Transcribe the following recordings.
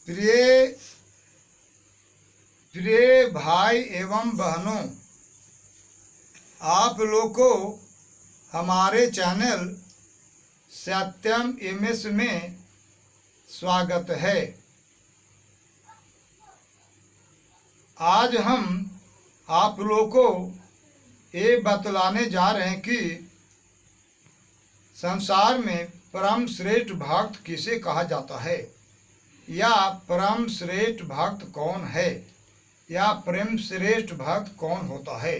प्रिय प्रिय भाई एवं बहनों, आप लोग को हमारे चैनल सत्यम एमएस में स्वागत है। आज हम आप लोग को ये बतलाने जा रहे हैं कि संसार में परम श्रेष्ठ भक्त किसे कहा जाता है, या परम श्रेष्ठ भक्त कौन है, या प्रेम श्रेष्ठ भक्त कौन होता है।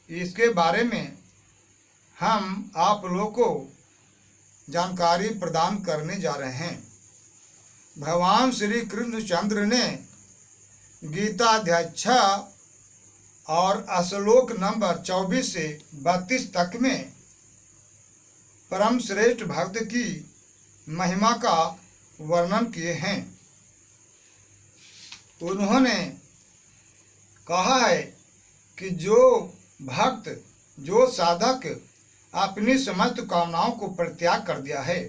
इसके बारे में हम आप लोग को जानकारी प्रदान करने जा रहे हैं। भगवान श्री कृष्णचंद्र ने गीता अध्याय 6 और श्लोक नंबर 24 से 32 तक में परम श्रेष्ठ भक्त की महिमा का वर्णन किए हैं। उन्होंने कहा है कि जो भक्त, जो साधक अपनी समस्त कामनाओं को परित्याग कर दिया है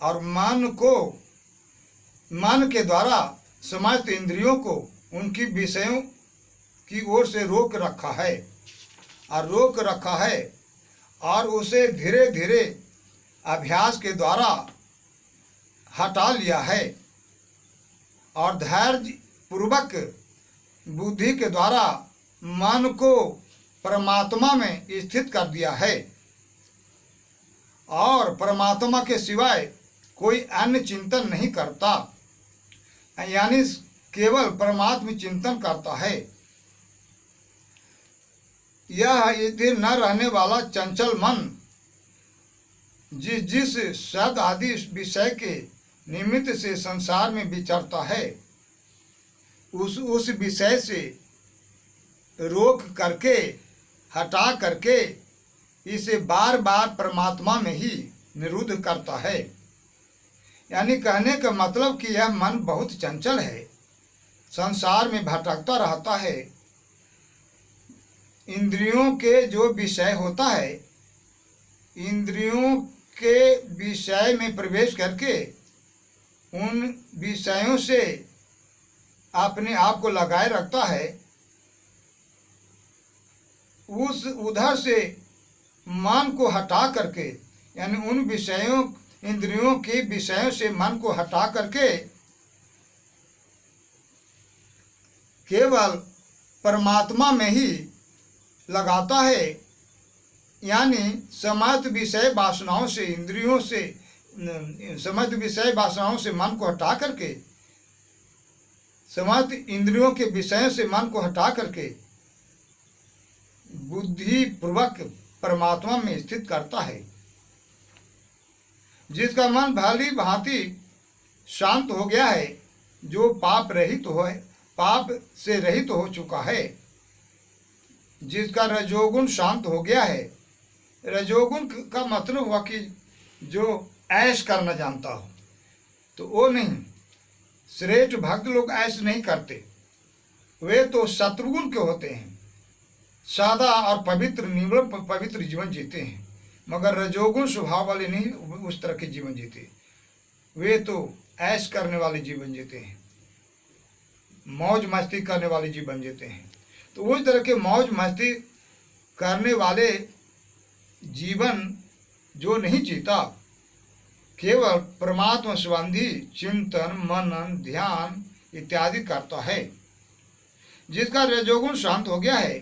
और मन के द्वारा समस्त इंद्रियों को उनकी विषयों की ओर से रोक रखा है और उसे धीरे धीरे अभ्यास के द्वारा हटा लिया है और धैर्य पूर्वक बुद्धि के द्वारा मन को परमात्मा में स्थित कर दिया है और परमात्मा के सिवाय कोई अन्य चिंतन नहीं करता, यानी केवल परमात्मा चिंतन करता है। यह स्थिर न रहने वाला चंचल मन जिस सद आदि विषय के निमित्त से संसार में विचरता है, उस विषय से रोक करके, हटा करके इसे बार बार परमात्मा में ही निरुद्ध करता है। यानी कहने का मतलब कि यह मन बहुत चंचल है, संसार में भटकता रहता है। इंद्रियों के जो विषय होता है, इंद्रियों के विषय में प्रवेश करके उन विषयों से अपने आप को लगाए रखता है। उधर से मन को हटा करके, यानी उन विषयों, इंद्रियों के विषयों से मन को हटा करके केवल परमात्मा में ही लगाता है। यानी समस्त विषय वासनाओं से, इंद्रियों से, समस्त विषय वासनाओं से मन को हटा करके, समस्त इंद्रियों के विषयों से मन को हटा करके बुद्धि पूर्वक परमात्मा में स्थित करता है। जिसका मन भली भांति शांत हो गया है, जो पाप से रहित हो चुका है, जिसका रजोगुण शांत हो गया है। रजोगुण का मतलब हुआ कि जो ऐश करना जानता हो, तो वो नहीं। श्रेष्ठ भक्त लोग ऐश नहीं करते, वे तो शत्रुगुण के होते हैं, सादा और पवित्र, निर्मल पवित्र जीवन जीते हैं। मगर रजोगुण स्वभाव वाले नहीं उस तरह के जीवन जीते, वे तो ऐश करने वाले जीवन जीते हैं, मौज मस्ती करने वाले जीवन जीते हैं। तो उस तरह के मौज मस्ती करने वाले जीवन जो नहीं जीता, केवल परमात्मा संबंधी चिंतन, मनन, ध्यान इत्यादि करता है, जिसका रजोगुण शांत हो गया है,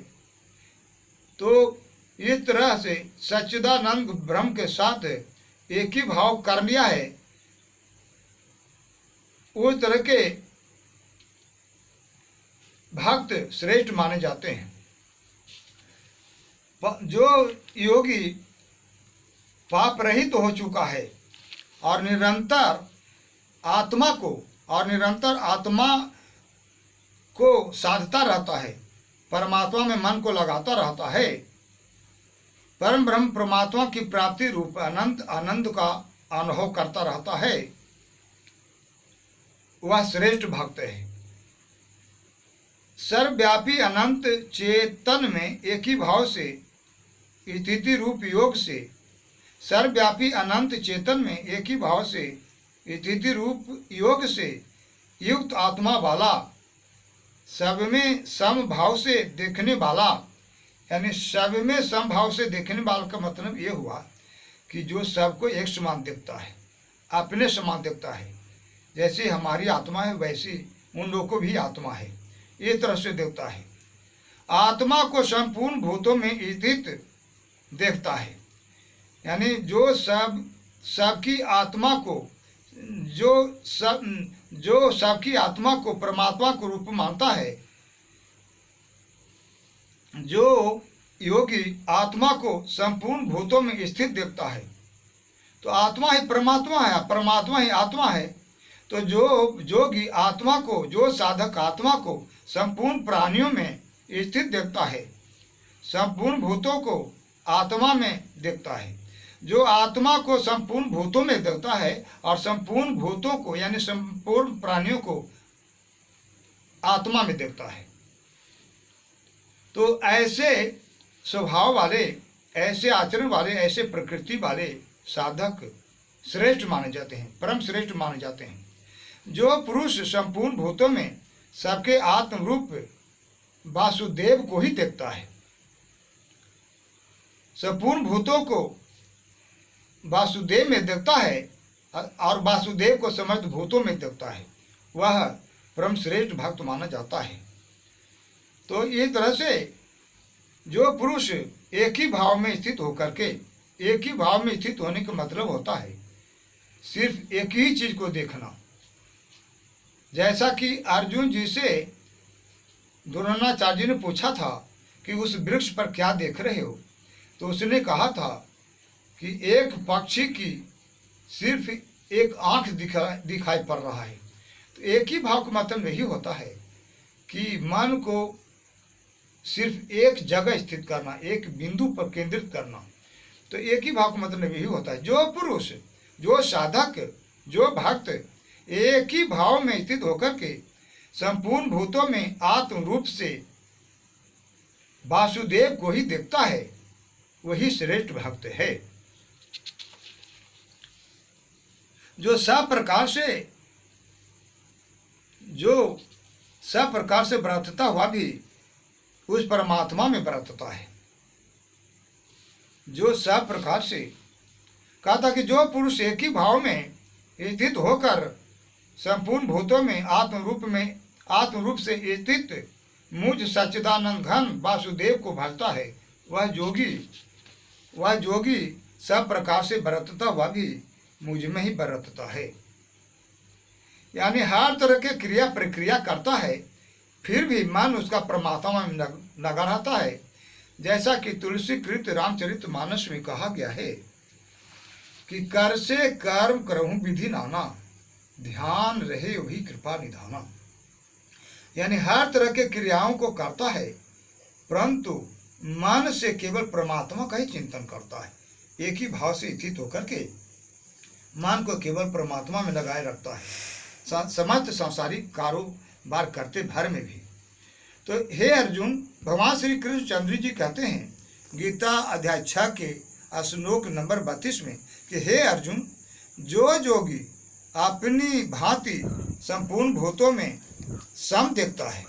तो इस तरह से सच्चिदानंद ब्रह्म के साथ एक ही भाव कर लिया है, उस तरह के भक्त श्रेष्ठ माने जाते हैं। जो योगी पाप रहित हो चुका है और निरंतर आत्मा को साधता रहता है, परमात्मा में मन को लगाता रहता है, परम ब्रह्म परमात्मा की प्राप्ति रूप अनंत आनंद का अनुभव करता रहता है, वह श्रेष्ठ भक्त है। सर्वव्यापी अनंत चेतन में एक ही भाव से स्थिति रूप योग से, सर्वव्यापी अनंत चेतन में एक ही भाव से स्थिति रूप योग से युक्त आत्मा वाला, सब में समभाव से देखने वाला, यानी सब में समभाव से देखने वाला का मतलब ये हुआ कि जो सबको एक समान देखता है, अपने समान देखता है। जैसे हमारी आत्मा है वैसी उन लोगों को भी आत्मा है, ये तरह से देखता है। आत्मा को संपूर्ण भूतों में स्थित देखता है, यानी जो सबकी आत्मा को, जो सबकी आत्मा को परमात्मा को रूप मानता है, जो योगी आत्मा को संपूर्ण भूतों में स्थित देखता है। तो आत्मा ही परमात्मा है, परमात्मा ही आत्मा है। तो जो योगी आत्मा को, जो साधक आत्मा को संपूर्ण प्राणियों में स्थित देखता है, संपूर्ण भूतों को आत्मा में देखता है। जो आत्मा को संपूर्ण भूतों में देखता है और संपूर्ण भूतों को यानी संपूर्ण प्राणियों को आत्मा में देखता है, तो ऐसे स्वभाव वाले, ऐसे आचरण वाले, ऐसे प्रकृति वाले साधक श्रेष्ठ माने जाते हैं, परम श्रेष्ठ माने जाते हैं। जो पुरुष संपूर्ण भूतों में सबके आत्म रूप वासुदेव को ही देखता है, संपूर्ण भूतों को वासुदेव में देखता है और वासुदेव को समस्त भूतों में देखता है, वह परम श्रेष्ठ भक्त माना जाता है। तो इस तरह से जो पुरुष एक ही भाव में स्थित होकर के, एक ही भाव में स्थित होने का मतलब होता है सिर्फ एक ही चीज को देखना। जैसा कि अर्जुन जी से द्रोणाचार्य जी ने पूछा था कि उस वृक्ष पर क्या देख रहे हो, तो उसने कहा था कि एक पक्षी की सिर्फ एक आंख दिखाई पड़ रहा है। तो एक ही भाव का मतलब यही होता है कि मन को सिर्फ एक जगह स्थित करना, एक बिंदु पर केंद्रित करना। तो एक ही भाव का मतलब यही होता है। जो पुरुष, जो साधक, जो भक्त एक ही भाव में स्थित होकर के संपूर्ण भूतों में आत्म रूप से वासुदेव को ही देखता है, वही श्रेष्ठ भक्त है। जो सब प्रकार से बरतता हुआ भी उस परमात्मा में बरतता है। जो सब प्रकार से कहा था कि जो पुरुष एक ही भाव में स्थित होकर संपूर्ण भूतों में आत्म रूप से स्थित मुझ सच्चिदानंद घन वासुदेव को भजता है, वह जोगी सब प्रकार से बरतता हुआ भी मुझ में ही बरतता है। यानी हर तरह के क्रिया प्रक्रिया करता है, फिर भी मन उसका परमात्मा में लगा रहता है। जैसा कि तुलसीकृत रामचरित मानस में कहा गया है कि कर से कर्म करहूं विधि नाना, ध्यान रहे वही कृपा निधाना। यानी हर तरह के क्रियाओं को करता है, परंतु मन से केवल परमात्मा का ही चिंतन करता है। एक ही भाव से स्थित होकर के मन को केवल परमात्मा में लगाए रखता है, समस्त सांसारिक कारोबार करते भर में भी। तो हे अर्जुन, भगवान श्री कृष्ण चंद्र जी कहते हैं गीता अध्याय 6 के श्लोक नंबर 32 में कि हे अर्जुन, जो जोगी अपनी भांति संपूर्ण भूतों में सम देखता है,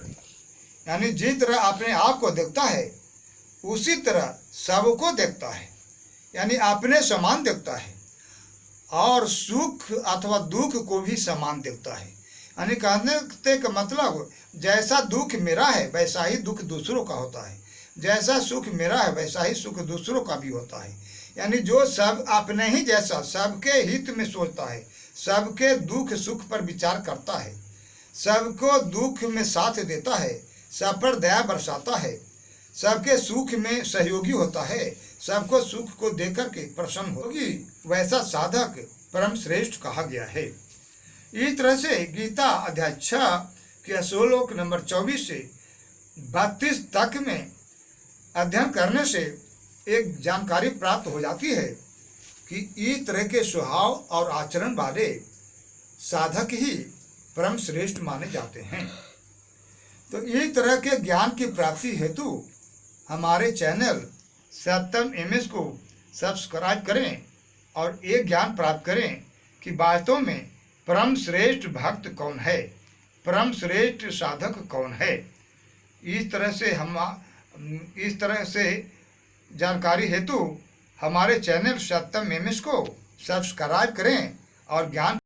यानी जिस तरह अपने आप को देखता है उसी तरह सबको देखता है, यानी अपने समान देखता है और सुख अथवा दुख को भी समान देखता है। यानी कहने का मतलब जैसा दुख मेरा है वैसा ही दुख दूसरों का होता है, जैसा सुख मेरा है वैसा ही सुख दूसरों का भी होता है। यानी जो सब अपने ही जैसा सबके हित में सोचता है, सबके दुख सुख पर विचार करता है, सबको दुख में साथ देता है, सब पर दया बरसाता है, सबके सुख में सहयोगी होता है, सबको सुख को देकर के प्रसन्न होगी, वैसा साधक परम श्रेष्ठ कहा गया है। इस तरह से गीता अध्याय 6 के श्लोक नंबर 24 से 32 तक में अध्ययन करने से एक जानकारी प्राप्त हो जाती है कि इस तरह के स्वभाव और आचरण वाले साधक ही परम श्रेष्ठ माने जाते हैं। तो इस तरह के ज्ञान की प्राप्ति हेतु हमारे चैनल सत्यम एमएस को सब्सक्राइब करें और एक ज्ञान प्राप्त करें कि वास्तव में परम श्रेष्ठ भक्त कौन है। परम श्रेष्ठ साधक कौन है। इस तरह से जानकारी हेतु हमारे चैनल सत्यम एमएस को सब्सक्राइब करें और ज्ञान